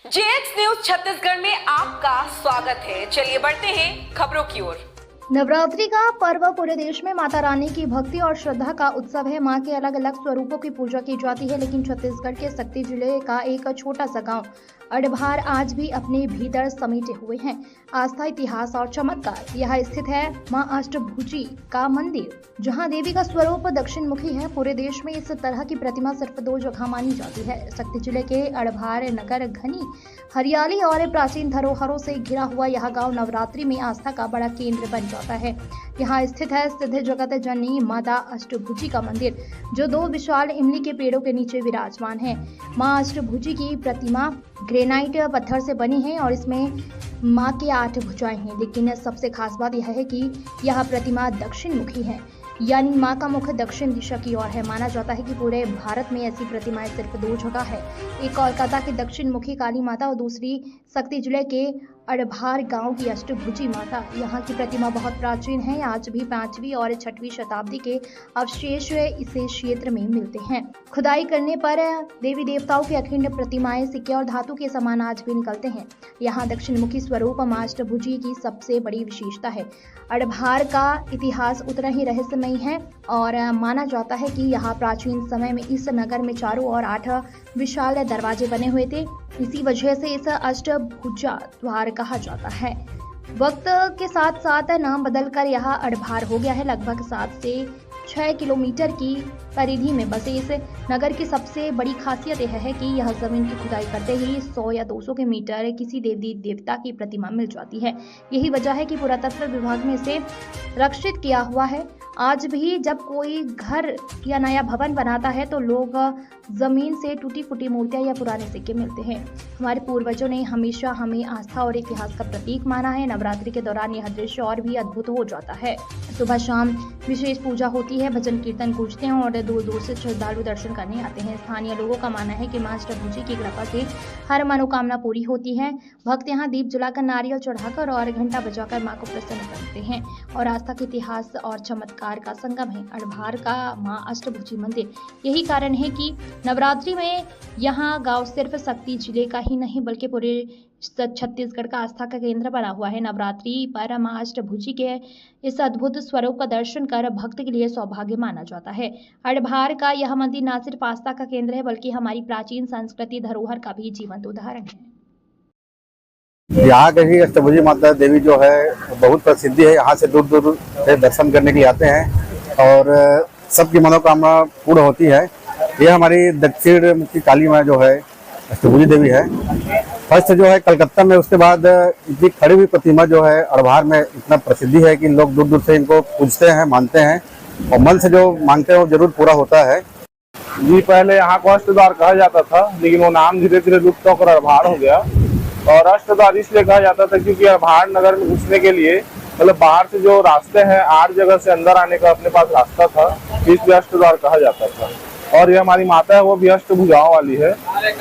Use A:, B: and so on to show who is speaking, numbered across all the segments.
A: JX news Chhattisgarh में आपका स्वागत है। चलिए बढ़ते हैं खबरों की ओर।
B: नवरात्रि का पर्व पूरे देश में माता रानी की भक्ति और श्रद्धा का उत्सव है। मां के अलग अलग स्वरूपों की पूजा की जाती है, लेकिन छत्तीसगढ़ के शक्ति जिले का एक छोटा सा गांव अडभार आज भी अपने भीतर समेटे हुए हैं। आस्था, इतिहास और चमत्कार। यहाँ स्थित है मां अष्टभुजी का मंदिर, जहां देवी का स्वरूप दक्षिण मुखी है। पूरे देश में इस तरह की प्रतिमा सिर्फ 2 जगह मानी जाती है। शक्ति जिले के अडभार नगर घनी हरियाली और प्राचीन धरोहरों से घिरा हुआ यह गांव नवरात्रि में आस्था का बड़ा केंद्र बन जाता है। यहाँ स्थित है सिद्ध जगत जननी माता अष्टभुजी का मंदिर, जो 2 विशाल इमली के पेड़ों के नीचे विराजमान है। मां अष्टभुजी की प्रतिमा ग्रेनाइट पत्थर से बनी है और इसमें मां की 8 भुजाएं हैं। लेकिन सबसे खास बात यह है कि यह प्रतिमा दक्षिण मुखी है, यानी मां का मुख दक्षिण दिशा की ओर है। माना जाता है कि पूरे भारत में ऐसी प्रतिमाएं सिर्फ 2 जगह है, एक कोलकाता की दक्षिण मुखी काली माता और दूसरी शक्ति जिले के अडभार गांव की अष्टभुजी माता। यहाँ की प्रतिमा बहुत प्राचीन है। आज भी 5वीं और 6वीं शताब्दी के अवशेष इस क्षेत्र में मिलते हैं। खुदाई करने पर देवी देवताओं की अखंड प्रतिमाएं सिक्के और धातु के समान आज भी निकलते हैं। यहाँ दक्षिण मुखी स्वरूप मां अष्टभुजी की सबसे बड़ी विशेषता है। अडभार का इतिहास उतना ही रहस्यमयी है और माना जाता है कि यहाँ प्राचीन समय में इस नगर में चारों ओर 8 विशाल दरवाजे बने हुए थे। इसी वजह से इस अष्टभुजा द्वार कहा जाता है। वक्त के साथ साथ नाम बदलकर यह अडभार हो गया है। लगभग 7 से 6 किलोमीटर की परिधि में बसे इस नगर की सबसे बड़ी खासियत यह है कि यह जमीन की खुदाई करते ही 100 या 200 के मीटर किसी देवी देवता की प्रतिमा मिल जाती है। यही वजह है कि पुरातत्व विभाग ने इसे रक्षित किया हुआ है। आज भी जब कोई घर या नया भवन बनाता है तो लोग जमीन से टूटी फूटी मूर्तियां या पुराने सिक्के मिलते हैं। हमारे पूर्वजों ने हमेशा हमें आस्था और इतिहास का प्रतीक माना है। नवरात्रि के दौरान यह दृश्य और भी अद्भुत हो जाता है। सुबह शाम विशेष पूजा होती है, भजन कीर्तन गूंजते हैं और दूर दूर से श्रद्धालु दर्शन करने आते हैं। स्थानीय लोगों का मानना है कि मां अष्टभुजी की कृपा से हर मनोकामना पूरी होती है। भक्त यहाँ दीप जलाकर, नारियल चढ़ाकर और घंटा बजाकर मां को प्रसन्न करते हैं और आस्था के इतिहास और चमत्कार का संगम है अडभार का मां अष्टभुजी मंदिर। यही कारण है कि नवरात्रि में यहाँ गांव सिर्फ शक्ति जिले का ही नहीं बल्कि पूरे छत्तीसगढ़ का आस्था का केंद्र बना हुआ है। नवरात्रि पर मां अष्टभुजी के इस अद्भुत स्वरूप का दर्शन कर भक्त के लिए सौभाग्य माना जाता है। अडभार का यह मंदिर न सिर्फ आस्था का केंद्र है बल्कि हमारी प्राचीन संस्कृति धरोहर का भी जीवंत उदाहरण है।
C: यहाँ की अष्टभुजी माता देवी जो है बहुत प्रसिद्धि है। यहाँ से दूर दूर से दर्शन करने के लिए आते हैं और सबकी मनोकामना पूर्ण होती है। ये हमारी दक्षिण मुखी काली माँ जो है अष्टभुजी देवी है। फर्स्ट जो है कलकत्ता में, उसके बाद इनकी खड़ी हुई प्रतिमा जो है अडभार में इतना प्रसिद्धि है कि लोग दूर दूर से इनको पूजते हैं, मानते हैं और मन से जो मांगते हैं वो जरूर पूरा होता है।
D: जी, पहले यहाँ को अष्टद्वार कहा जाता था, लेकिन वो नाम धीरे धीरे लुप्त होकर अडभार हो गया। और अष्टद्वार इसलिए कहा जाता था क्योंकि अडभार नगर में घुसने के लिए मतलब बाहर से जो रास्ते हैं 8 जगह से अंदर आने का अपने पास रास्ता था, इसलिए अष्टद्वार कहा जाता था। और ये हमारी माता है वो भी अष्टभुजाओं वाली है,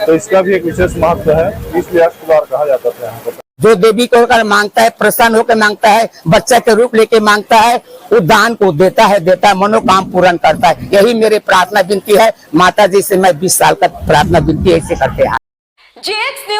D: तो इसका भी एक विशेष महत्व है, इसलिए अष्टद्वार कहा जाता था यहाँ पर।
E: जो देवी को होकर मांगता है, प्रसन्न होकर मांगता है, बच्चा के रूप लेके मांगता है, वो दान को देता है, मनोकाम पूर्ण करता है। यही मेरी प्रार्थना विनती है। माता जी से मैं 20 साल का प्रार्थना विनती ऐसे करते हैं।
A: JX news